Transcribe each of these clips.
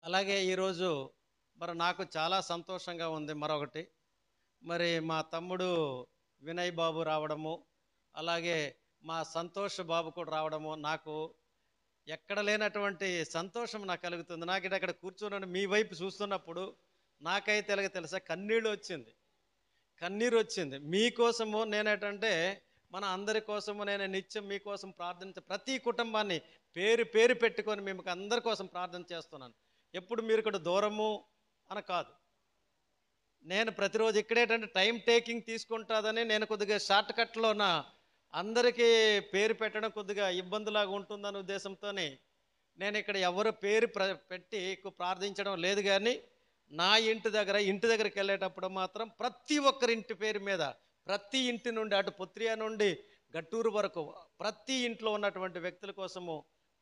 అలాగే ఈరోజు మరి నాకు చాలా సంతోషంగా ఉంది. మరొకటి మరి మా తమ్ముడు వినయ్ బాబు రావడము, అలాగే మా సంతోష్ బాబు కూడా రావడము నాకు ఎక్కడ లేనటువంటి సంతోషం నాకు కలుగుతుంది. నాకు అక్కడ కూర్చొని మీ వైపు చూస్తున్నప్పుడు నాకైతే ఎలాగ తెలుసా, కన్నీరు వచ్చింది. మీకోసము నేనేటంటే మన అందరి కోసము నేను నిత్యం మీకోసం ప్రార్థించ ప్రతి కుటుంబాన్ని పేరు పేరు పెట్టుకొని మేము అందరి కోసం ప్రార్థన చేస్తున్నాను. ఎప్పుడు మీరు ఇక్కడ దూరము అని కాదు, నేను ప్రతిరోజు ఇక్కడేటంటే టైం టేకింగ్ తీసుకుంటుందని నేను కొద్దిగా షార్ట్ కట్లోన అందరికీ పేరు పెట్టడం కొద్దిగా ఇబ్బందిలాగా ఉంటుందనే ఉద్దేశంతోనే నేను ఇక్కడ ఎవరు పేరు పెట్టి ఎక్కువ ప్రార్థించడం లేదు. కానీ నా ఇంటి దగ్గరికి వెళ్ళేటప్పుడు మాత్రం ప్రతి ఒక్కరి ఇంటి పేరు మీద, ప్రతి ఇంటి నుండి అటు పుత్రియా నుండి గట్టూరు వరకు ప్రతి ఇంట్లో ఉన్నటువంటి వ్యక్తుల కోసము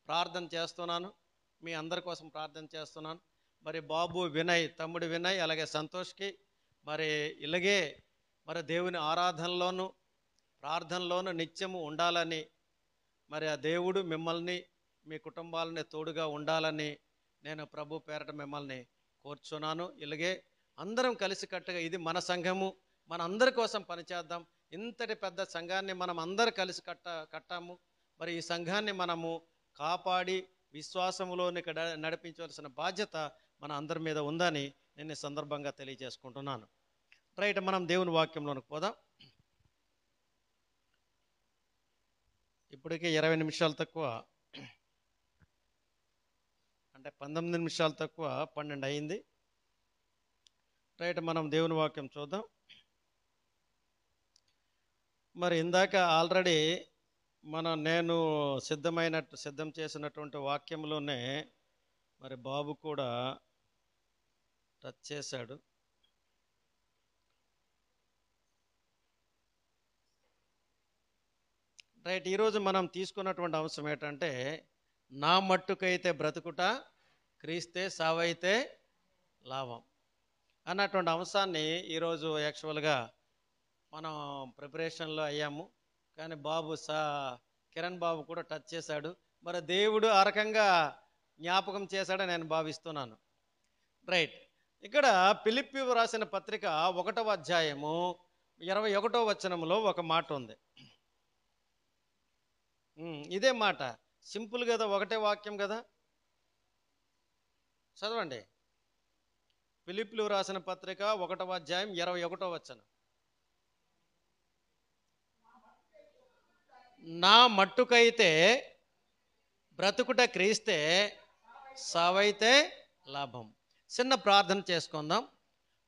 ప్రార్థన చేస్తున్నాను. మీ అందరి కోసం ప్రార్థన చేస్తున్నాను. మరి బాబు వినయ్, తమ్ముడు వినయ్, అలాగే సంతోష్కి మరి ఇలాగే మరి దేవుని ఆరాధనలోను ప్రార్థనలోను నిత్యము ఉండాలని, మరి ఆ దేవుడు మిమ్మల్ని మీ కుటుంబాలని తోడుగా ఉండాలని నేను ప్రభు పేరట మిమ్మల్ని కోరుచున్నాను. ఇలాగే అందరం కలిసికట్టుగా, ఇది మన సంఘము, మన అందరి కోసం పనిచేద్దాం. ఇంతటి పెద్ద సంఘాన్ని మనం అందరు కలిసి కట్టాము. మరి ఈ సంఘాన్ని మనము కాపాడి విశ్వాసములోనికి నడిపించవలసిన బాధ్యత మన అందరి మీద ఉందని నేను ఈ సందర్భంగా తెలియజేసుకుంటున్నాను. రైట్, మనం దేవుని వాక్యంలోనికి పోదాం. ఇప్పటికే 20 నిమిషాలు తక్కువ, అంటే 19 నిమిషాలు తక్కువ 12 అయింది. రైట్, మనం దేవుని వాక్యం చూద్దాం. మరి ఇందాక ఆల్రెడీ నేను సిద్ధం చేసినటువంటి వాక్యంలోనే మరి బాబు కూడా టచ్ చేశాడు. రైట్, ఈరోజు మనం తీసుకున్నటువంటి అంశం ఏంటంటే, నా మట్టుకైతే బ్రతుకుట క్రీస్తే, సావైతే లాభం అన్నటువంటి అంశాన్ని ఈరోజు యాక్చువల్గా మనం ప్రిపరేషన్లో అయ్యాము. కానీ కిరణ్ బాబు కూడా టచ్ చేశాడు. మరి దేవుడు ఆ రకంగా జ్ఞాపకం చేశాడని నేను భావిస్తున్నాను. రైట్, ఇక్కడ ఫిలిప్పీ రాసిన పత్రిక 1వ అధ్యాయము 21వ వచనంలో ఒక మాట ఉంది. ఇదే మాట, సింపుల్ కదా, ఒకటే వాక్యం కదా, చదవండి. ఫిలిప్పీలు రాసిన పత్రిక 1వ అధ్యాయం 21వ వచనం. నా మట్టుకైతే బ్రతుకుట క్రీస్తే, సావైతే లాభం. చిన్న ప్రార్థన చేసుకుందాం.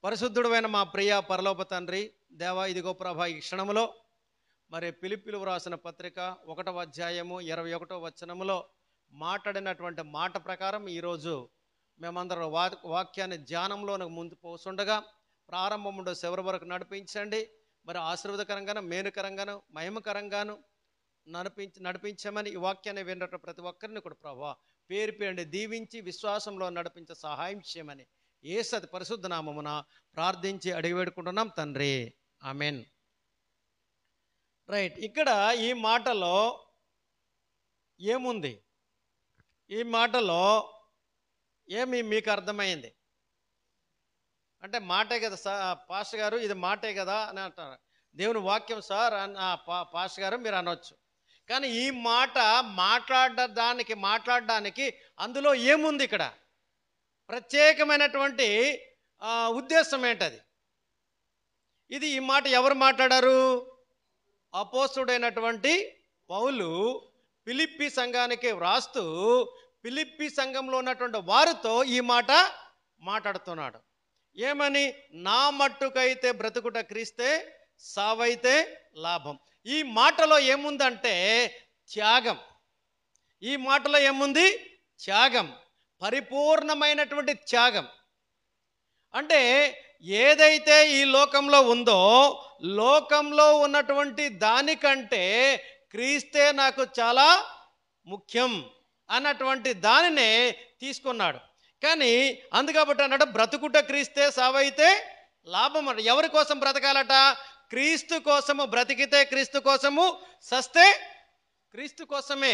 పరిశుద్ధుడైన మా ప్రియ పరలోక తండ్రి, దేవా, ఇదిగో ప్రభా, ఈ క్షణంలో మరి ఫిలిప్పీలు రాసిన పత్రిక 1వ అధ్యాయము 21వ వచనములో మాట్లాడినటువంటి మాట ప్రకారం ఈరోజు మేమందరం వాక్యాన్ని ధ్యానంలో ముందు పోతుండగా ప్రారంభం నుండి చివరి వరకు నడిపించండి. మరి ఆశీర్వాదకరంగాను, మేలుకరంగాను, మహిమకరంగాను నడిపించమని ఈ వాక్యాన్ని విన్నట్టు ప్రతి ఒక్కరిని కూడా ప్రభా పేరు పేరుండి దీవించి విశ్వాసంలో నడిపించే సహాయం చేయమని యేసు పరిశుద్ధ నామమున ప్రార్థించి అడిగి వేడుకుంటున్నాం తండ్రి, ఆమెన్. రైట్, ఇక్కడ ఈ మాటలో ఏముంది? ఈ మాటలో ఏమి మీకు అర్థమైంది అంటే, మాటే కదా పాస్టర్ గారు, ఇది మాటే కదా అని అంటారు. దేవుని వాక్యం సార్ పాస్టర్ గారు మీరు అనొచ్చు. కానీ ఈ మాట మాట్లాడడానికి అందులో ఏముంది? ఇక్కడ ప్రత్యేకమైనటువంటి ఉద్దేశం ఏంటది? ఈ మాట ఎవరు మాట్లాడారు? అపోస్తుడైనటువంటి పౌలు ఫిలిప్పీ సంఘానికి వ్రాస్తూ ఫిలిప్పీ సంఘంలో ఉన్నటువంటి వారితో ఈ మాట మాట్లాడుతున్నాడు. ఏమని? నా మట్టుకైతే బ్రతుకుట క్రీస్తే, సావైతే లాభం. ఈ మాటలో ఏముందంటే త్యాగం. ఈ మాటలో ఏముంది? త్యాగం, పరిపూర్ణమైనటువంటి త్యాగం. అంటే ఏదైతే ఈ లోకంలో ఉందో, లోకంలో ఉన్నటువంటి దానికంటే క్రీస్తే నాకు చాలా ముఖ్యం అన్నటువంటి దానినే తీసుకున్నాడు. కానీ అందుకబట్టి అన్నాడు, బ్రతుకుట క్రీస్తే, సావైతే లాభం. అట ఎవరి కోసం బ్రతకాలట? క్రీస్తు కోసము. బ్రతికితే క్రీస్తు కోసము, సస్తే క్రీస్తు కోసమే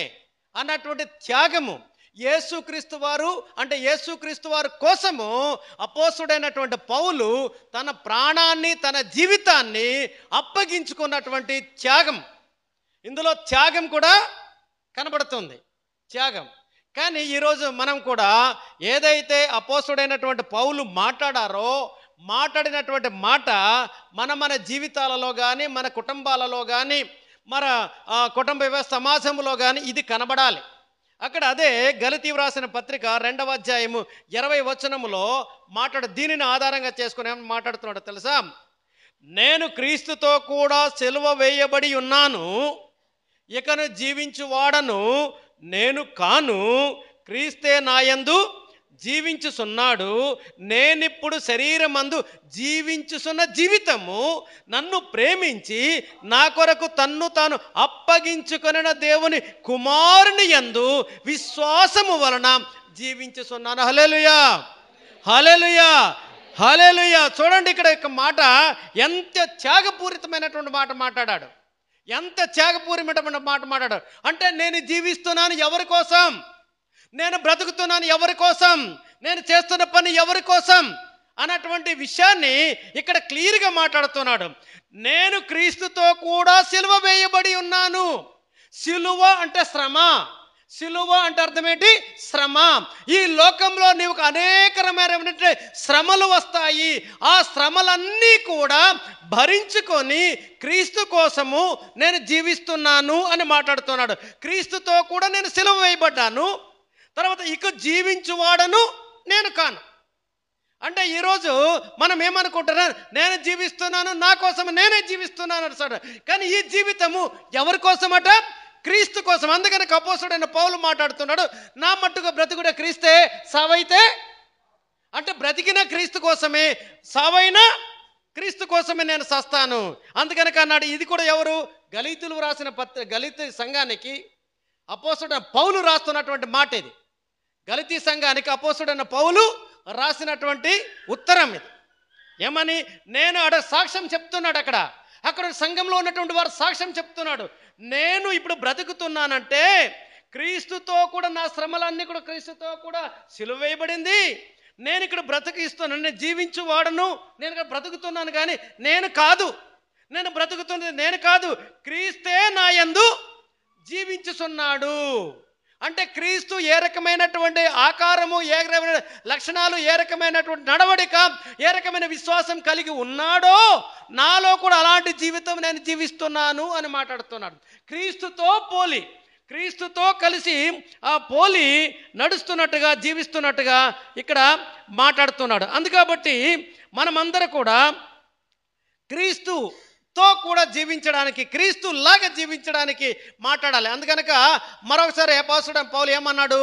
అన్నటువంటి త్యాగము. యేసుక్రీస్తు వారు అంటే యేసుక్రీస్తు వారి కోసము అపోస్తుడైనటువంటి పౌలు తన ప్రాణాన్ని తన జీవితాన్ని అప్పగించుకున్నటువంటి త్యాగం, ఇందులో త్యాగం కూడా కనబడుతుంది, త్యాగం. కానీ ఈరోజు మనం కూడా ఏదైతే అపోస్తుడైనటువంటి పౌలు మాట్లాడినటువంటి మాట మన జీవితాలలో కానీ మన కుటుంబాలలో కానీ మన కుటుంబ వ్యవస్థ సమాజంలో కానీ ఇది కనబడాలి. అక్కడ అదే గలతీ వ్రాసిన పత్రిక 2వ అధ్యాయము 20వ వచనములో దీనిని ఆధారంగా చేసుకుని మాట్లాడుతున్నాడు తెలుసా? నేను క్రీస్తుతో కూడా సిలువ వేయబడి ఉన్నాను, ఇకను జీవించువాడను నేను కాను, క్రీస్తే నాయందు జీవించుచున్నాడు, నేనిప్పుడు శరీరమందు జీవించుచున్న జీవితము నన్ను ప్రేమించి నా కొరకు తన్ను తాను అప్పగించుకొనిన దేవుని కుమారుని యందు విశ్వాసము వలన జీవించుచున్నాను. హల్లెలూయా, హల్లెలూయా, హల్లెలూయా. చూడండి ఇక్కడ మాట ఎంత త్యాగపూరితమైనటువంటి మాట మాట్లాడాడు, ఎంత త్యాగపూరితమైన మాట మాట్లాడాడు. అంటే నేను జీవిస్తున్నాను ఎవరి కోసం, నేను బ్రతుకుతున్నాను ఎవరి కోసం, నేను చేస్తున్న పని ఎవరి కోసం అన్నటువంటి విషయాన్ని ఇక్కడ క్లియర్గా మాట్లాడుతున్నాడు. నేను క్రీస్తుతో కూడా సిలువ వేయబడి ఉన్నాను. సిలువ అంటే శ్రమ, సిలువ అంటే అర్థం ఏంటి? శ్రమ. ఈ లోకంలో నీకు అనేకమైన శ్రమలు వస్తాయి, ఆ శ్రమలన్నీ కూడా భరించుకొని క్రీస్తు కోసము నేను జీవిస్తున్నాను అని మాట్లాడుతున్నాడు. క్రీస్తుతో కూడా నేను సిలువ వేయబడ్డాను, తర్వాత ఇక జీవించువాడను నేను కాను. అంటే ఈరోజు మనం ఏమనుకుంటున్నాం, నేను జీవిస్తున్నాను, నా కోసం నేనే జీవిస్తున్నాను అంటాడు. కానీ ఈ జీవితము ఎవరి కోసమట? క్రీస్తు కోసం. అందుకని అపోస్తలుడైన పౌలు మాట్లాడుతున్నాడు, నా మట్టుగా బ్రతుకుడే క్రీస్తే, సావైతే అంటే బ్రతికిన క్రీస్తు కోసమే, సావైనా క్రీస్తు కోసమే నేను సస్తాను. అందుకని అన్నాడు. ఇది కూడా ఎవరు? గలీతులు రాసిన గలీతీ సంఘానికి అపోస్తలుడైన పౌలు రాస్తున్నటువంటి మాట ఇది. గలీతీ సంఘానికి అపోస్తలుడైన పౌలు రాసినటువంటి ఉత్తరం ఇది. ఏమని? నేను సాక్ష్యం చెప్తున్నాడు. అక్కడ సంఘంలో ఉన్నటువంటి వారు సాక్ష్యం చెప్తున్నాడు. నేను ఇప్పుడు బ్రతుకుతున్నానంటే క్రీస్తుతో కూడా నా శ్రమలన్నీ కూడా క్రీస్తుతో కూడా సిలువ వేయబడింది. నేను ఇక్కడ బ్రతికిస్తున్నాను, నేను జీవించువాడను, నేను ఇక్కడ బ్రతుకుతున్నాను. కానీ నేను కాదు, నేను బ్రతుకుతున్నది నేను కాదు, క్రీస్తే నా యందు జీవించుచున్నాడు. అంటే క్రీస్తు ఏ రకమైనటువంటి ఆకారము, ఏ రకమైన లక్షణాలు, ఏ రకమైనటువంటి నడవడిక, ఏ రకమైన విశ్వాసం కలిగి ఉన్నాడో నాలో కూడా అలాంటి జీవితం నేను జీవిస్తున్నాను అని మాట్లాడుతున్నాడు. క్రీస్తుతో కలిసి పోలి నడుస్తున్నట్టుగా జీవిస్తున్నట్టుగా ఇక్కడ మాట్లాడుతున్నాడు. అందుకబట్టి మనమందరూ కూడా క్రీస్తుతో కూడా జీవించడానికి, క్రీస్తులాగా జీవించడానికి మాట్లాడాలి. అందుకనక మరొకసారి అపోస్తలుడైన పౌలు ఏమన్నాడు?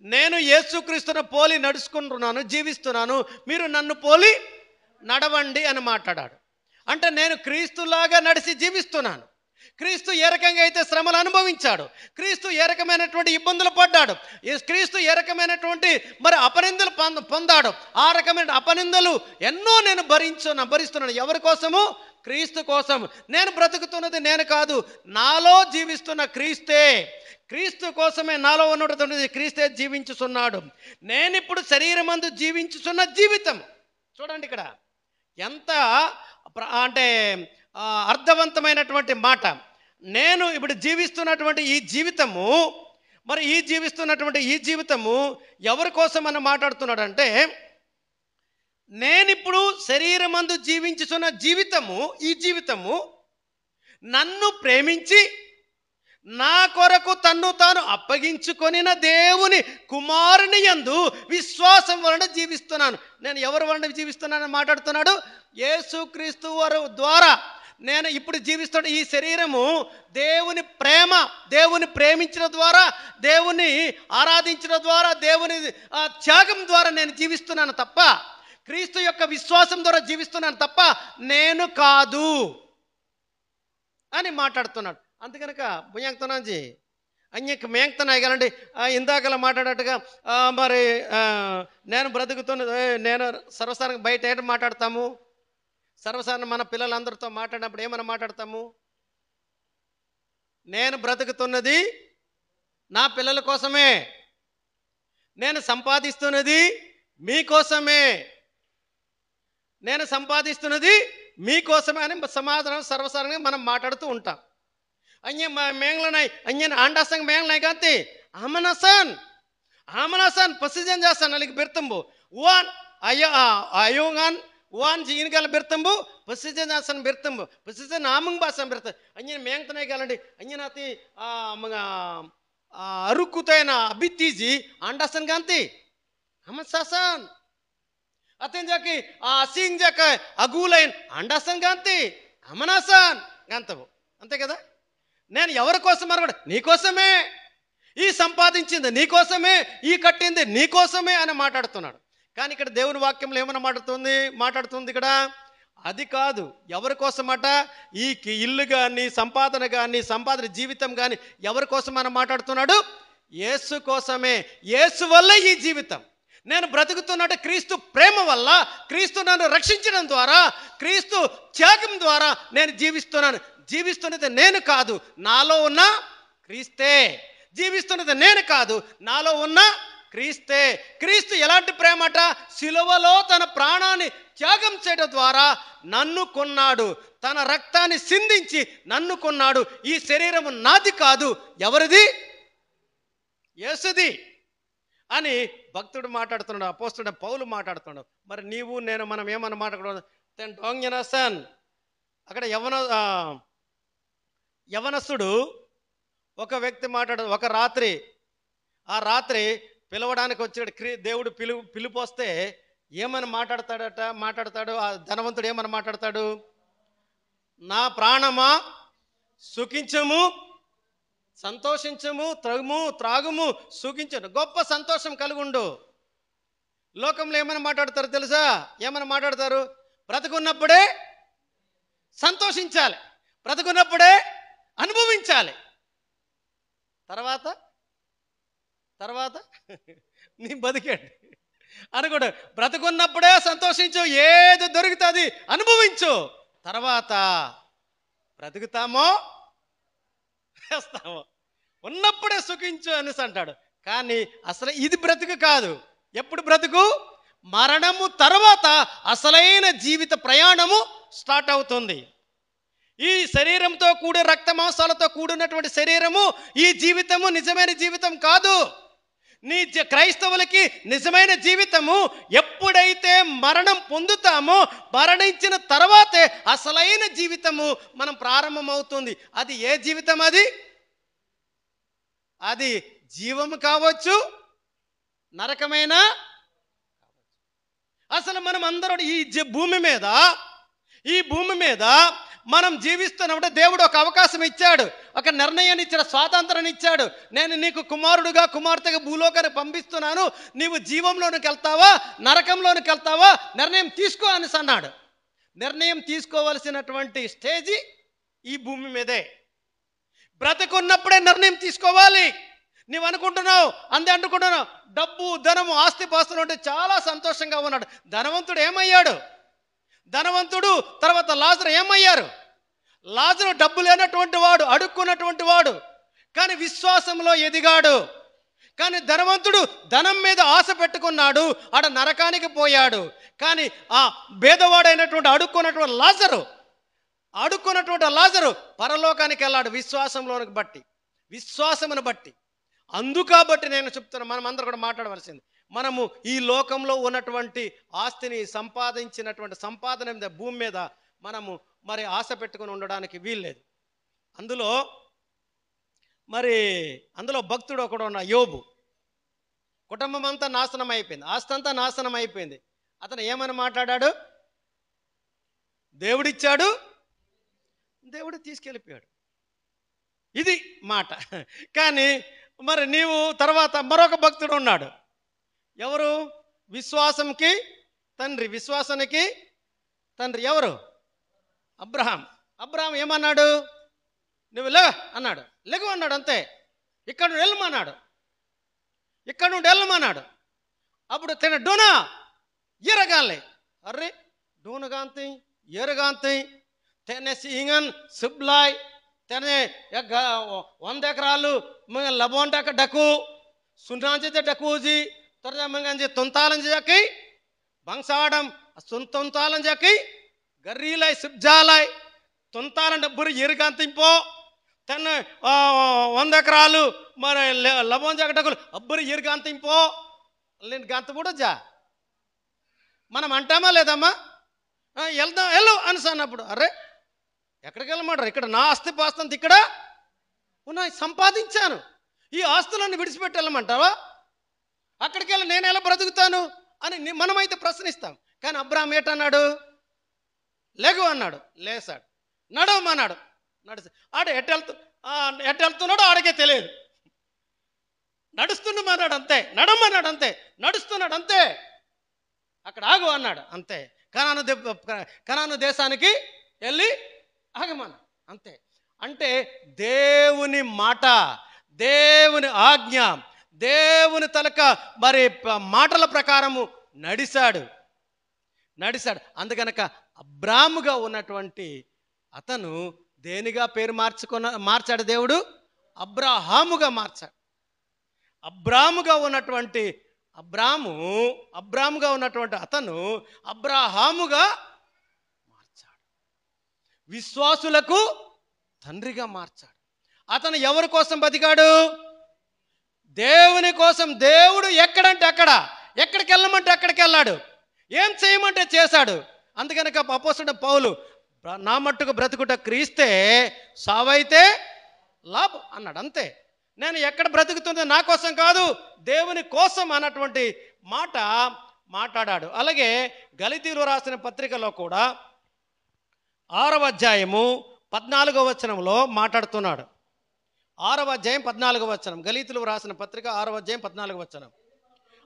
నేను యేసుక్రీస్తును పోలి నడుచుకుంటున్నాను, జీవిస్తున్నాను, మీరు నన్ను పోలి నడవండి అని మాట్లాడాడు. అంటే నేను క్రీస్తులాగా నడిచి జీవిస్తున్నాను. క్రీస్తు ఏ రకంగా అయితే శ్రమలు అనుభవించాడు, క్రీస్తు ఏ రకమైనటువంటి ఇబ్బందులు పడ్డాడు, క్రీస్తు ఏ రకమైనటువంటి అపనిందలు పొందాడు, ఆ రకమైన అపనిందలు ఎన్నో నేను భరిస్తున్నాను. ఎవరి కోసము? క్రీస్తు కోసం. నేను బ్రతుకుతున్నది నేను కాదు, నాలో జీవిస్తున్న క్రీస్తే, క్రీస్తు కోసమే నాలో ఉన్నటువంటి క్రీస్తే జీవించుచున్నాడు. నేనిప్పుడు శరీరమందు జీవించుచున్న జీవితం. చూడండి ఇక్కడ ఎంత అంటే అర్థవంతమైనటువంటి మాట. నేను ఇప్పుడు జీవిస్తున్నటువంటి ఈ జీవితము, ఈ జీవితము ఎవరి కోసం అని మాట్లాడుతున్నాడు అంటే, నేనిప్పుడు శరీరమందు జీవించుచున్న జీవితము, ఈ జీవితము నన్ను ప్రేమించి నా కొరకు తన్ను తాను అప్పగించుకొనిన దేవుని కుమారుని యందు విశ్వాసం వలన జీవిస్తున్నాను. నేను ఎవరి వలన జీవిస్తున్నానని మాట్లాడుతున్నాడు? యేసుక్రీస్తు వారి ద్వారా నేను ఇప్పుడు జీవిస్తున్న ఈ శరీరము దేవుని ప్రేమ, దేవుని ప్రేమించడం ద్వారా, దేవుని ఆరాధించడం ద్వారా, దేవుని త్యాగం ద్వారా నేను జీవిస్తున్నాను తప్ప, క్రీస్తు యొక్క విశ్వాసం ద్వారా జీవిస్తున్నాను తప్ప నేను కాదు అని మాట్లాడుతున్నాడు. అందుకనక భుయాంక్తనాజీ అన్యకు మేంక్తనాయి కదండి. ఇందాకలా మాట్లాడట్టుగా నేను బ్రతుకుతున్న, నేను సర్వసాధారణంగా బయట ఏంటి మాట్లాడతాము? సర్వసాధారణ మన పిల్లలందరితో మాట్లాడినప్పుడు ఏమని మాట్లాడతాము? నేను బ్రతుకుతున్నది నా పిల్లల కోసమే, నేను సంపాదిస్తున్నది మీకోసమే, నేను సంపాదిస్తున్నది మీకోసమే అని సమాధానం సర్వసాధారణంగా మనం మాట్లాడుతూ ఉంటాం. అన్య మేంగ్లనాయి అన్య ఆండాసంగ మేంగ్లనాయి కాంతి Amanasan passenger jasan alik bertembu wan ayongan wan jin kala bertembu passenger jasan bertembu passenger namang basan bertembu anjir meng tanai kalandi anjir nati mga arukutayna abitiji andasan ganti amasasan aten jaki asing jaka agulain andasan ganti amanasan gantabu ante kada నేను ఎవరి కోసం అనగా నీ కోసమే, ఈ సంపాదించింది నీ కోసమే, ఈ కట్టింది నీ కోసమే అని మాట్లాడుతున్నాడు. కానీ ఇక్కడ దేవుని వాక్యంలో ఏమన్నా మాట్లాడుతుంది ఇక్కడ అది కాదు. ఎవరి కోసమట? ఈ ఇల్లు కానీ సంపాదన జీవితం కానీ ఎవరి కోసం అని మాట్లాడుతున్నాడు? యేసు కోసమే. యేసు వల్ల ఈ జీవితం నేను బ్రతుకుతున్నట్టు క్రీస్తు ప్రేమ వల్ల, క్రీస్తు నన్ను రక్షించడం ద్వారా, క్రీస్తు త్యాగం ద్వారా నేను జీవిస్తున్నాను. జీవిస్తున్నది నేను కాదు, నాలో ఉన్న క్రీస్తే. జీవిస్తున్నది నేను కాదు, నాలో ఉన్న క్రీస్తే. క్రీస్తు ఎలాంటి ప్రేమట? సిలువలో తన ప్రాణాన్ని త్యాగం చేయడం ద్వారా నన్ను కొన్నాడు, తన రక్తాన్ని సిందించి నన్ను కొన్నాడు. ఈ శరీరం నాది కాదు, ఎవరిది? యేసుది అని భక్తుడు మాట్లాడుతున్నాడు, అపోస్తలుడు పౌలు మాట్లాడుతున్నాడు. మరి నీవు నేను మనం ఏమన్నా మాట్లాడుతున్నాం? అక్కడ యవనస్తుడు ఒక వ్యక్తి ఒక రాత్రి, ఆ రాత్రి పిలవడానికి వచ్చాడు. దేవుడు పిలుపు వస్తే ఏమని మాట్లాడతాడు? ఆ ధనవంతుడు ఏమని మాట్లాడతాడు? నా ప్రాణమా సుఖించము, సంతోషించము, త్రాగుము, సుఖించను, గొప్ప సంతోషం కలుగుండు. లోకంలో ఏమని మాట్లాడతారు తెలుసా? ఏమని మాట్లాడతారు? బ్రతుకున్నప్పుడే సంతోషించాలి, బ్రతుకున్నప్పుడే అనుభవించాలి, తర్వాత నీ బతికేండి అనుకోడు. బ్రతుకున్నప్పుడే సంతోషించు, ఏది దొరుకుతుంది అనుభవించు, తర్వాత బ్రతుకుతామో వేస్తామో, ఉన్నప్పుడే సుఖించు అనేసి అంటాడు. కానీ అసలు ఇది బ్రతుకు కాదు. ఎప్పుడు బ్రతుకు? మరణము తర్వాత అసలైన జీవిత ప్రయాణము స్టార్ట్ అవుతుంది. ఈ శరీరంతో కూడి రక్త మాంసాలతో కూడినటువంటి శరీరము, ఈ జీవితము నిజమైన జీవితం కాదు. క్రైస్తవులకి నిజమైన జీవితము ఎప్పుడైతే మరణం పొందుతామో, మరణించిన తర్వాతే అసలైన జీవితము మనం ప్రారంభమవుతుంది. అది ఏ జీవితం? అది జీవము కావచ్చు, నరకమైన. అసలు మనం అందరూ ఈ భూమి మీద మనం జీవిస్తున్నప్పుడు దేవుడు ఒక అవకాశం ఇచ్చాడు, ఒక నిర్ణయాన్ని ఇచ్చాడు, స్వాతంత్రాన్ని ఇచ్చాడు. నేను నీకు కుమారుడుగా కుమార్తెగా భూలోకానికి పంపిస్తున్నాను, నీవు జీవంలోనికి వెళ్తావా నరకంలోనికి వెళ్తావా నిర్ణయం తీసుకో అనేసి అన్నాడు. నిర్ణయం తీసుకోవలసినటువంటి స్టేజి ఈ భూమి మీదే. బ్రతుకున్నప్పుడే నిర్ణయం తీసుకోవాలి. నీవు అనుకుంటున్నావు డబ్బు, ధనము, ఆస్తి పాస్తులు ఉంటే చాలా సంతోషంగా ఉన్నాడు. ధనవంతుడు ఏమయ్యాడు? ధనవంతుడు తర్వాత లాజరు ఏమయ్యారు? లాజరు డబ్బు లేనటువంటి వాడు, అడుక్కున్నటువంటి వాడు, కానీ విశ్వాసంలో ఎదిగాడు. కానీ ధనవంతుడు ధనం మీద ఆశ పెట్టుకున్నాడు, ఆడ నరకానికి పోయాడు. కానీ ఆ భేదవాడైనటువంటి అడుక్కున్నటువంటి లాజరు పరలోకానికి వెళ్ళాడు, విశ్వాసమును బట్టి. అందుకాబట్టి నేను చెప్తున్నా, మనం అందరూ కూడా మాట్లాడవలసింది, మనము ఈ లోకంలో ఉన్నటువంటి ఆస్తిని సంపాదించినటువంటి సంపాదన మీద, భూమి మీద మనము మరి ఆశ పెట్టుకుని ఉండడానికి వీల్లేదు. అందులో భక్తుడు ఒకడు ఉన్న యోబు, కుటుంబం అంతా నాశనం అయిపోయింది, ఆస్తి అంతా నాశనం అయిపోయింది. అతను ఏమని మాట్లాడాడు? దేవుడిచ్చాడు, దేవుడు తీసుకెళ్ళిపోయాడు, ఇది మాట. కానీ మరి నీవు తర్వాత మరొక భక్తుడు ఉన్నాడు. ఎవరు? విశ్వాసానికి తండ్రి ఎవరు? అబ్రహాం ఏమన్నాడు? నువ్వు అన్నాడు, లెగు అన్నాడు, అంతే. ఇక్కడ నుండి వెళ్ళమన్నాడు. అప్పుడు తిన డోనా ఈరగాలి, అర్రే డోనగాంతి ఈరగాంతి తెనే సింగన్ సుబ్లాయ్ తెనే 100 ఎకరాలు లబోంటాక డకు సున్నాంచితే డకూజీ તરજામંગાંજે તુંતાલન જાકી બંગસાડમ సుంతాలం జాకి గర్రీలై సిబ్జాలై తుంతాలం డబ్బురు ఎరుగంతింపో తన 100 ఎకరాలు మరి లవం జగటకులు అబ్బురు ఎరుగంతింపో నేను గంత కూడా జా మనం అంటామా లేదమ్మా వెళ్దాం వెళ్ళు అనేసి అన్నప్పుడు అరే ఎక్కడికి వెళ్ళమంటారు ఇక్కడ నా ఆస్తి పాస్తంత ఇక్కడ ఉన్నాయి సంపాదించాను ఈ ఆస్తులన్నీ విడిచిపెట్టి వెళ్ళమంటావా అక్కడికి వెళ్ళి నేను ఎలా బ్రతుకుతాను అని మనమైతే ప్రశ్నిస్తాం కానీ అబ్రాహాం ఏటన్నాడు లేగు అన్నాడు లేసాడు నడవమన్నాడు నడిచి ఆడ ఎటు వెళ్తున్నాడో ఆడికే తెలియదు నడుస్తున్నామన్నాడు అంతే నడమన్నాడు అంతే నడుస్తున్నాడు అంతే అక్కడ ఆగు అన్నాడు అంతే కనాను దేశానికి వెళ్ళి ఆగమన్నాడు అంతే అంటే దేవుని మాట దేవుని ఆజ్ఞ దేవుని తలక మరి మాటల ప్రకారము నడిచాడు అందుకనక అబ్రాముగా ఉన్నటువంటి అతను దేనిగా పేరు మార్చాడు దేవుడు అబ్రాహాముగా మార్చాడు అబ్రాముగా ఉన్నటువంటి అతను అబ్రాహాముగా మార్చాడు విశ్వాసులకు తండ్రిగా మార్చాడు అతను ఎవరి కోసం బతికాడు దేవుని కోసం దేవుడు ఎక్కడంటే అక్కడ ఎక్కడికి వెళ్ళమంటే అక్కడికి వెళ్ళాడు ఏం చేయమంటే చేశాడు అందుకనక అపోస్తలుడు పౌలు నా మట్టుకు బ్రతుకుట క్రీస్తే సావైతే లాభం అన్నాడు అంతే నేను ఎక్కడ బ్రతుకుతుందో నా కోసం కాదు దేవుని కోసం అన్నటువంటి మాట మాట్లాడాడు అలాగే గలితీలు రాసిన పత్రికలో కూడా 6వ అధ్యాయము 14వ వచనంలో మాట్లాడుతున్నాడు 6వ అధ్యాయం 14వ వచనం గలితీలు రాసిన పత్రిక 6వ అధ్యాయం 14వ వచనం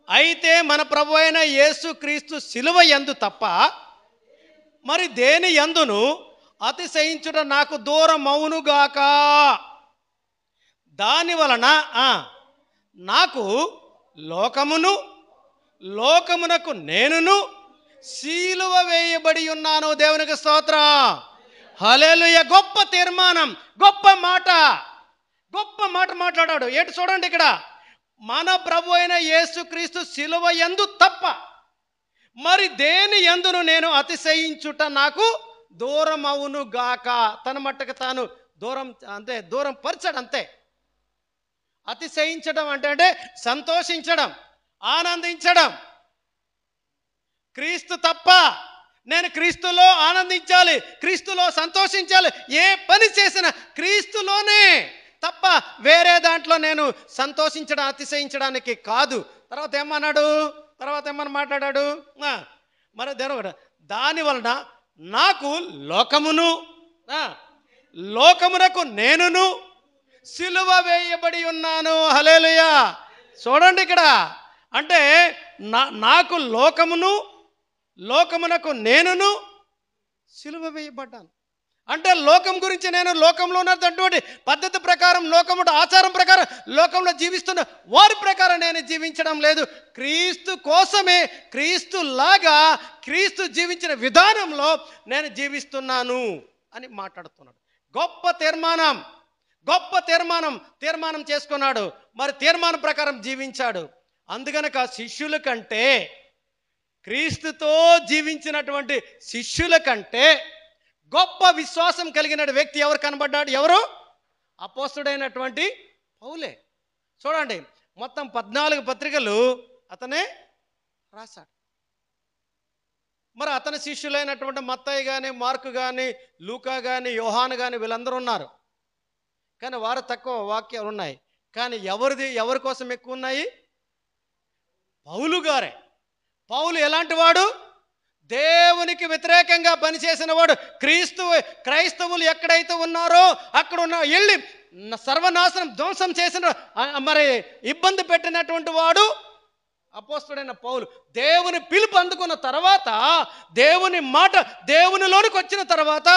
అయితే మన ప్రభు అయిన యేసు క్రీస్తు శిలువ యందు తప్ప మరి దేని యందును అతిశయించుట నాకు దూరం అవునుగాక దాని వలన నాకు లోకమునకు నేనును శిలువ వేయబడి ఉన్నాను దేవునికి స్తోత్రం హల్లెలూయా గొప్ప తీర్మానం గొప్ప మాట మాట్లాడాడు ఏంటి చూడండి ఇక్కడ మన ప్రభు అయిన యేసుక్రీస్తు శిలువ యందు తప్ప మరి దేని యందును నేను అతిశయించుట నాకు దూరం అవును గాక తన మట్టుకు తాను దూరం పరచడం అంతే అతిశయించడం అంటే సంతోషించడం ఆనందించడం క్రీస్తు తప్ప నేను క్రీస్తులో ఆనందించాలి క్రీస్తులో సంతోషించాలి ఏ పని చేసినా క్రీస్తులోనే తప్ప వేరే దాంట్లో నేను సంతోషించడం అతిశయించడానికి కాదు తర్వాత ఏమని మాట్లాడాడు మరి దేవుడు దాని వలన నాకు లోకమునకు నేనును సిలువ వేయబడి ఉన్నాను హల్లెలూయా చూడండి ఇక్కడ అంటే నాకు లోకమునకు నేనును సిలువ వేయబడ్డాను అంటే లోకం గురించి నేను లోకంలో ఉన్నటువంటి పద్ధతి ప్రకారం లోకముడు ఆచారం ప్రకారం లోకంలో జీవిస్తున్న వారి ప్రకారం నేను జీవించడం లేదు క్రీస్తు కోసమే క్రీస్తులాగా క్రీస్తు జీవించిన విధానంలో నేను జీవిస్తున్నాను అని మాట్లాడుతున్నాడు గొప్ప తీర్మానం చేసుకున్నాడు మరి తీర్మానం ప్రకారం జీవించాడు అందుకనక శిష్యుల కంటే క్రీస్తుతో జీవించినటువంటి శిష్యుల కంటే గొప్ప విశ్వాసం కలిగిన వ్యక్తి ఎవరు కనబడ్డాడు ఎవరు అపోస్తలుడైనటువంటి పౌలే చూడండి మొత్తం 14 పత్రికలు అతనే రాశాడు మరి అతని శిష్యులైనటువంటి మత్తయి కానీ మార్కు కానీ లూకా కానీ యోహాను కానీ వీళ్ళందరూ ఉన్నారు కానీ వారు తక్కువ వాక్యాలు ఉన్నాయి కానీ ఎవరి కోసం ఎక్కువ ఉన్నాయి పౌలు గారే పౌలు ఎలాంటి వాడు దేవునికి వ్యతిరేకంగా పనిచేసిన వాడు క్రైస్తవులు ఎక్కడైతే ఉన్నారో అక్కడ వెళ్ళి సర్వనాశనం ధ్వంసం చేసిన మరి ఇబ్బంది పెట్టినటువంటి వాడు అపోస్తలుడైన పౌలు దేవుని పిలుపు అందుకున్న తర్వాత దేవుని మాట దేవునిలోనికి వచ్చిన తర్వాత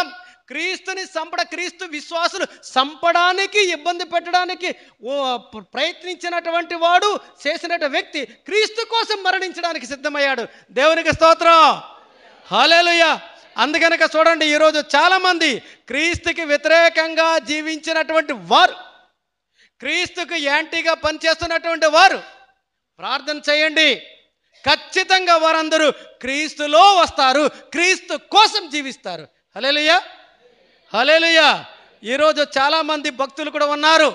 క్రీస్తు విశ్వాసులు చంపడానికి ఇబ్బంది పెట్టడానికి ప్రయత్నించినటువంటి వాడు చేసినటువంటి వ్యక్తి క్రీస్తు కోసం మరణించడానికి సిద్ధమయ్యాడు దేవునికి స్తోత్రం హల్లెలూయా అందుకనక చూడండి ఈరోజు చాలామంది క్రీస్తుకి వ్యతిరేకంగా జీవించినటువంటి వారు క్రీస్తుకు యాంటీగా పనిచేస్తున్నటువంటి వారు ప్రార్థన చేయండి. ఖచ్చితంగా వారందరూ క్రీస్తులో వస్తారు, క్రీస్తు కోసం జీవిస్తారు. హల్లెలూయా, హల్లెలూయా. ఈరోజు చాలామంది భక్తులు కూడా ఉన్నారు,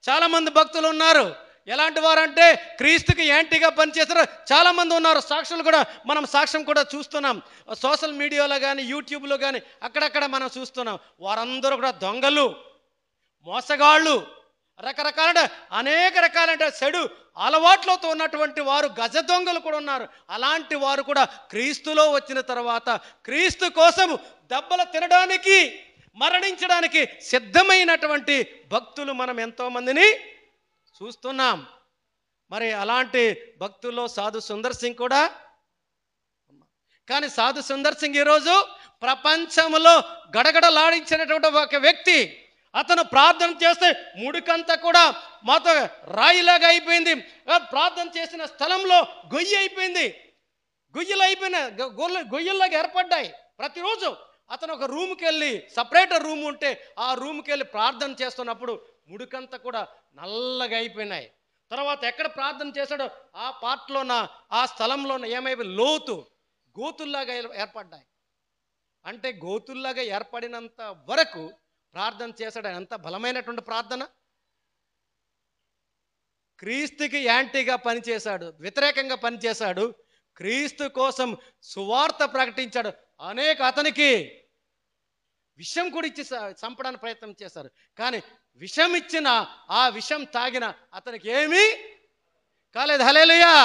చాలామంది భక్తులు ఉన్నారు. ఎలాంటి వారంటే క్రీస్తుకి యాంటీగా పనిచేస్తారు చాలామంది ఉన్నారు. సాక్షులు కూడా మనం సాక్ష్యం కూడా చూస్తున్నాం, సోషల్ మీడియాలో కానీ యూట్యూబ్లో కానీ అక్కడక్కడ మనం చూస్తున్నాం. వారందరూ కూడా దొంగలు, మోసగాళ్ళు, రకరకాల అనేక రకాలంటే చెడు అలవాట్లతో ఉన్నటువంటి వారు, గజ దొంగలు కూడా ఉన్నారు. అలాంటి వారు కూడా క్రీస్తులో వచ్చిన తర్వాత క్రీస్తు కోసం దెబ్బలు తినడానికి, మరణించడానికి సిద్ధమైనటువంటి భక్తులు మనం ఎంతోమందిని చూస్తున్నాం. మరి అలాంటి భక్తుల్లో సాధు సుందర్ సింగ్ కూడా. కానీ సాధు సుందర్ సింగ్ ఈరోజు ప్రపంచంలో గడగడలాడించినటువంటి ఒక వ్యక్తి. అతను ప్రార్థన చేస్తే ముడికంతా కూడా మాతో రాయిలాగా అయిపోయింది. ప్రార్థన చేసిన స్థలంలో గొయ్యి అయిపోయింది, గొయ్యలు అయిపోయిన గొయ్యల్లాగా ఏర్పడ్డాయి. ప్రతిరోజు అతను ఒక రూమ్కి వెళ్ళి, సపరేట్ రూమ్ ఉంటే ఆ రూమ్కి వెళ్ళి ప్రార్థన చేస్తున్నప్పుడు ముడికంతా కూడా నల్లగా అయిపోయినాయి. తర్వాత ఎక్కడ ప్రార్థన చేశాడో ఆ పార్ట్లోన, ఆ స్థలంలోన ఏమైపోయి లోతు గోతుల్లాగా ఏర్పడ్డాయి. అంటే గోతుల్లాగా ఏర్పడినంత వరకు ప్రార్థన చేశాడు. ఎంత బలమైనటువంటి ప్రార్థన! క్రీస్తుకి యాంటీగా పనిచేశాడు, వ్యతిరేకంగా పనిచేశాడు, క్రీస్తు కోసం సువార్త ప్రకటించాడు. అతనికి విషం కూడా ఇచ్చి చంపడానికి ప్రయత్నం చేశారు. కానీ విషం ఇచ్చిన, ఆ విషం తాగిన అతనికి ఏమీ కాలేదు. హల్లెలూయా.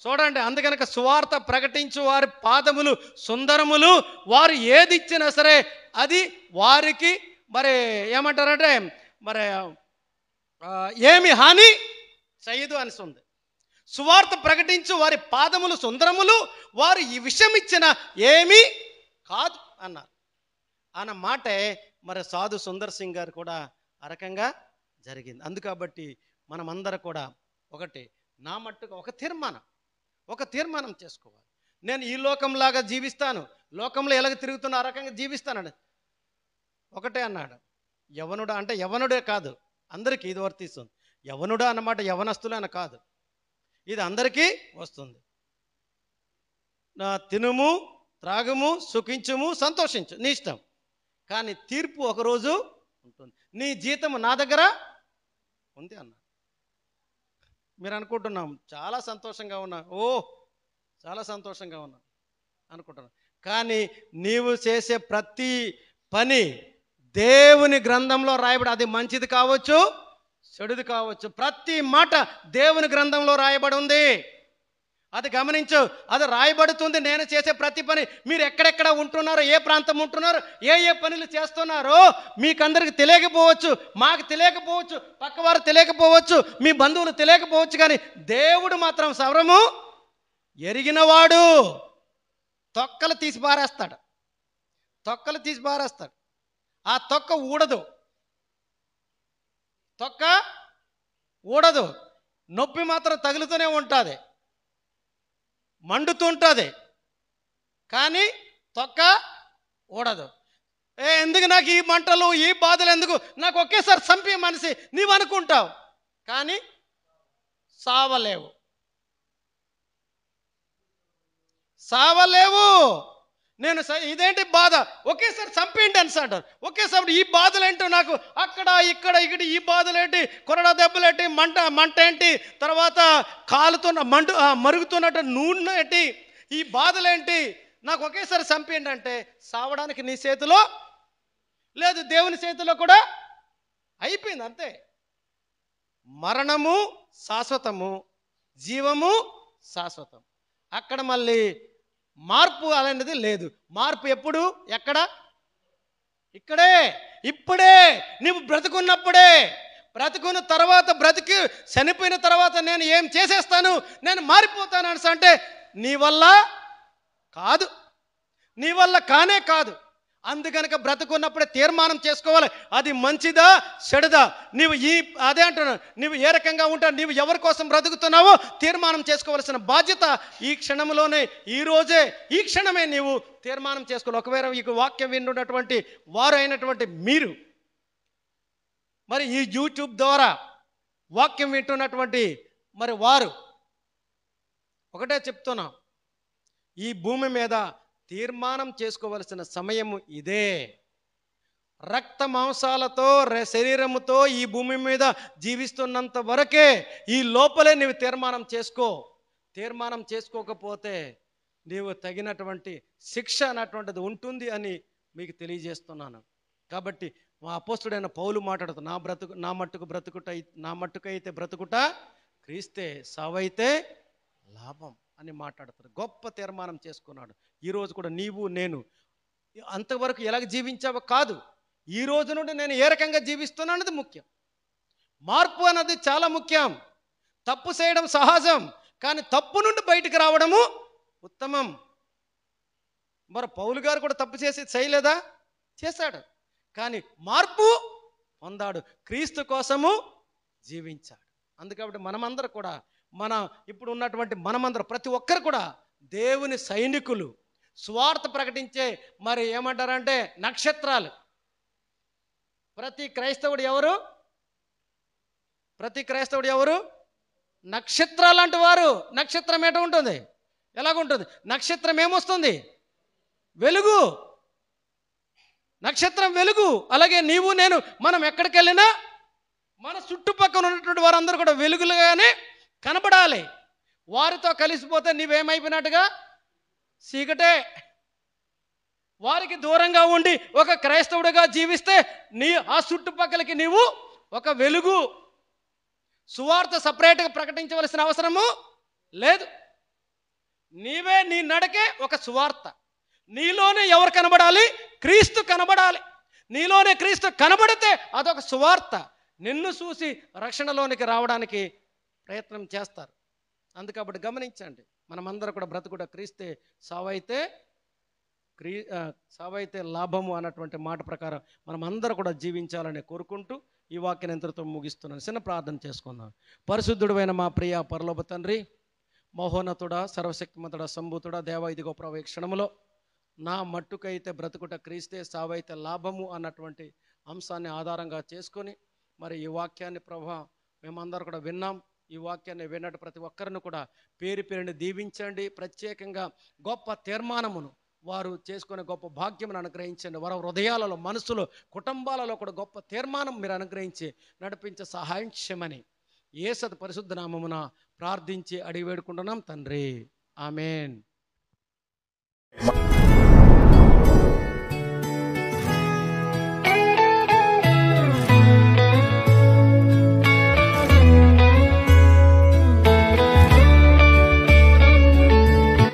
చూడండి, అందుకనక సువార్త ప్రకటించు వారి పాదములు సుందరములు, వారు ఏది ఇచ్చినా సరే అది వారికి మరి ఏమంటారంటే మరి ఏమి హాని చేయదు అని ఉంది. సువార్త ప్రకటించు వారి పాదములు సుందరములు, వారు ఈ విషయం ఇచ్చిన ఏమీ కాదు అన్నారు. అన్న మాటే మరి సాధు సుందర్ సింగ్ గారు కూడా ఆ రకంగా జరిగింది. అందుకబట్టి మనమందరం కూడా ఒకటి, నా మట్టుకు ఒక తీర్మానం చేసుకోవాలి. నేను ఈ లోకంలాగా జీవిస్తాను, లోకంలో ఎలాగ తిరుగుతున్నా ఆ రకంగా జీవిస్తానండి. ఒకటే అన్నాడు, యవనుడా అంటే యవనుడే కాదు, అందరికీ ఇది వర్తిస్తుంది. యవనుడా అన్నమాట యవనస్తులే అని కాదు, ఇది అందరికీ వస్తుంది. తినుము, త్రాగుము, సుఖించుము, సంతోషించు, నీ ఇష్టం. కానీ తీర్పు ఒకరోజు ఉంటుంది. నీ జీతం నా దగ్గర ఉంది అన్న. మీరు అనుకుంటున్నాం చాలా సంతోషంగా ఉన్నా, చాలా సంతోషంగా ఉన్నా అనుకుంటున్నాం. కానీ నీవు చేసే ప్రతి పని దేవుని గ్రంథంలో రాయబడి, అది మంచిది కావచ్చు, చెడుది కావచ్చు, ప్రతి మాట దేవుని గ్రంథంలో రాయబడి ఉంది. అది గమనించు, అది రాయబడుతుంది. నేను చేసే ప్రతి పని, మీరు ఎక్కడెక్కడ ఉంటున్నారో, ఏ ప్రాంతం ఉంటున్నారో, ఏ పనులు చేస్తున్నారో మీకందరికి తెలియకపోవచ్చు, మాకు తెలియకపోవచ్చు, పక్కవారు తెలియకపోవచ్చు, మీ బంధువులు తెలియకపోవచ్చు. కానీ దేవుడు మాత్రం సర్వము ఎరిగినవాడు. తొక్కలు తీసి పారేస్తాడు, ఆ తొక్క ఊడదు, నొప్పి మాత్రం తగులుతూనే ఉంటుంది, మండుతుంటుంది, కానీ తొక్క ఊడదు. ఎందుకు నాకు ఈ మంటలు, ఈ బాధలు ఎందుకు, నాకు ఒకేసారి చంపే మనిషి నీవు అనుకుంటావు, కానీ సావలేవు. నేను ఇదేంటి బాధ, ఒకేసారి చంపేంటి అని అంటారు. ఒకేసారి ఈ బాధలు ఏంటో నాకు, అక్కడ ఇక్కడ ఈ బాధలేంటి, కొరడా దెబ్బలేంటి, మంట ఏంటి, తర్వాత కాలుతున్న మరుగుతున్నట్టు నూనె ఏంటి, ఈ బాధలేంటి, నాకు ఒకేసారి చంపేంటి అంటే సావడానికి నీ చేతిలో లేదు, దేవుని చేతిలో కూడా అయిపోయింది. అంతే. మరణము శాశ్వతము, జీవము శాశ్వతం. అక్కడ మళ్ళీ మార్పు అనేది లేదు. మార్పు ఎప్పుడు, ఎక్కడ? ఇక్కడే, ఇప్పుడే. నువ్వు బ్రతుకున్నప్పుడే. బ్రతుకున్న తర్వాత, చనిపోయిన తర్వాత నేను ఏం చేసేస్తాను, నేను మారిపోతాను అంటే నీ వల్ల కానే కాదు. అందుకనక బ్రతుకున్నప్పుడే తీర్మానం చేసుకోవాలి, అది మంచిదా చెడుదా. అదే అంటున్నాను, నువ్వు ఏ రకంగా ఉంటావు, నువ్వు ఎవరి కోసం బ్రతుకుతున్నావో తీర్మానం చేసుకోవాల్సిన బాధ్యత ఈ క్షణంలోనే, ఈ క్షణమే నీవు తీర్మానం చేసుకోవాలి. ఒకవేళ ఈ వాక్యం విన్నటువంటి వారు అయినటువంటి మీరు, మరి ఈ యూట్యూబ్ ద్వారా వాక్యం వింటున్నటువంటి మరి వారు ఒకటే చెప్తున్నా, ఈ భూమి మీద తీర్మానం చేసుకోవలసిన సమయము ఇదే. రక్త మాంసాలతో శరీరముతో ఈ భూమి మీద జీవిస్తున్నంత వరకే ఈ లోపలే నీవు తీర్మానం చేసుకో. తీర్మానం చేసుకోకపోతే నీవు తగినటువంటి శిక్ష అన్నటువంటిది ఉంటుంది అని మీకు తెలియజేస్తున్నాను. కాబట్టి మా అపోస్తుడైన పౌలు మాట్లాడుతూ, నా మట్టుకైతే బ్రతుకుట క్రీస్తే, సావైతే లాభం అని మాట్లాడుతాడు. గొప్ప తీర్మానం చేసుకున్నాడు. ఈరోజు కూడా నీవు నేను అంతవరకు ఎలాగ జీవించావో కాదు, ఈ రోజు నుండి నేను ఏ రకంగా జీవిస్తున్నా అన్నది ముఖ్యం. మార్పు అన్నది చాలా ముఖ్యం. తప్పు చేయడం సహజం, కానీ తప్పు నుండి బయటికి రావడము ఉత్తమం. మరి పౌలు గారు కూడా తప్పు చేయలేదా? చేశాడు, కానీ మార్పు పొందాడు, క్రీస్తు కోసము జీవించాడు. అందుకని మనమందరం కూడా, ఇప్పుడు ఉన్నటువంటి మనమందరం ప్రతి ఒక్కరు కూడా దేవుని సైనికులు, స్వార్థ ప్రకటించే మరి ఏమంటారంటే నక్షత్రాలు. ప్రతి క్రైస్తవుడు ఎవరు? నక్షత్రాలు లాంటి వారు. నక్షత్రం ఏట ఉంటుంది? ఎలాగుంటుంది? నక్షత్రం ఏమొస్తుంది? వెలుగు. నక్షత్రం వెలుగు. అలాగే నీవు నేను మనం ఎక్కడికి వెళ్ళినా మన చుట్టుపక్కల ఉన్నటువంటి వారందరూ కూడా వెలుగులుగానే కనబడాలి. వారితో కలిసిపోతే నీవేమైపోయినట్టుగా? చీకటే. వారికి దూరంగా ఉండి ఒక క్రైస్తవుడిగా జీవిస్తే ఆ చుట్టుపక్కలకి నీవు ఒక వెలుగు. సువార్త సపరేట్గా ప్రకటించవలసిన అవసరము లేదు. నీవే, నీ నడకే ఒక సువార్త. నీలోనే ఎవరు కనబడాలి? క్రీస్తు కనబడాలి. నీలోనే క్రీస్తు కనబడితే అదొక సువార్త. నిన్ను చూసి రక్షణలోనికి రావడానికి ప్రయత్నం చేస్తారు. అందుకప్పుడు గమనించండి, మనమందరం కూడా బ్రతుకుట క్రీస్తే, సావైతే లాభము అన్నటువంటి మాట ప్రకారం మనం అందరూ కూడా జీవించాలని కోరుకుంటూ ఈ వాక్యాన్ని ఎంతటితో ముగిస్తున్నాను. చిన్న ప్రార్థన చేసుకుందాం. పరిశుద్ధుడైన మా ప్రియ పరలోక తండ్రి, మహోన్నతుడా, సర్వశక్తిమంతుడా, సంభూతుడా, దేవ, ఇదిగో ప్రభు, ఈ క్షణములో నా మట్టుకైతే బ్రతుకుట క్రీస్తే, సావైతే లాభము అన్నటువంటి అంశాన్ని ఆధారంగా చేసుకొని మరి ఈ వాక్యాన్ని ప్రభు మేమందరూ కూడా విన్నాం. ఈ వాక్యాన్ని విన్నట్టు ప్రతి ఒక్కరిని కూడా పేరు పేరుని దీవించండి. ప్రత్యేకంగా గొప్ప తీర్మానమును వారు చేసుకునే గొప్ప భాగ్యమును అనుగ్రహించండి. వారి హృదయాలలో, మనసులో, కుటుంబాలలో కూడా గొప్ప తీర్మానం మీరు అనుగ్రహించి నడిపించే సహాయం చేయమని యేసు పరిశుద్ధ నామమున ప్రార్థించి అడిగి వేడుకుంటున్నాం తండ్రి. ఆమేన్.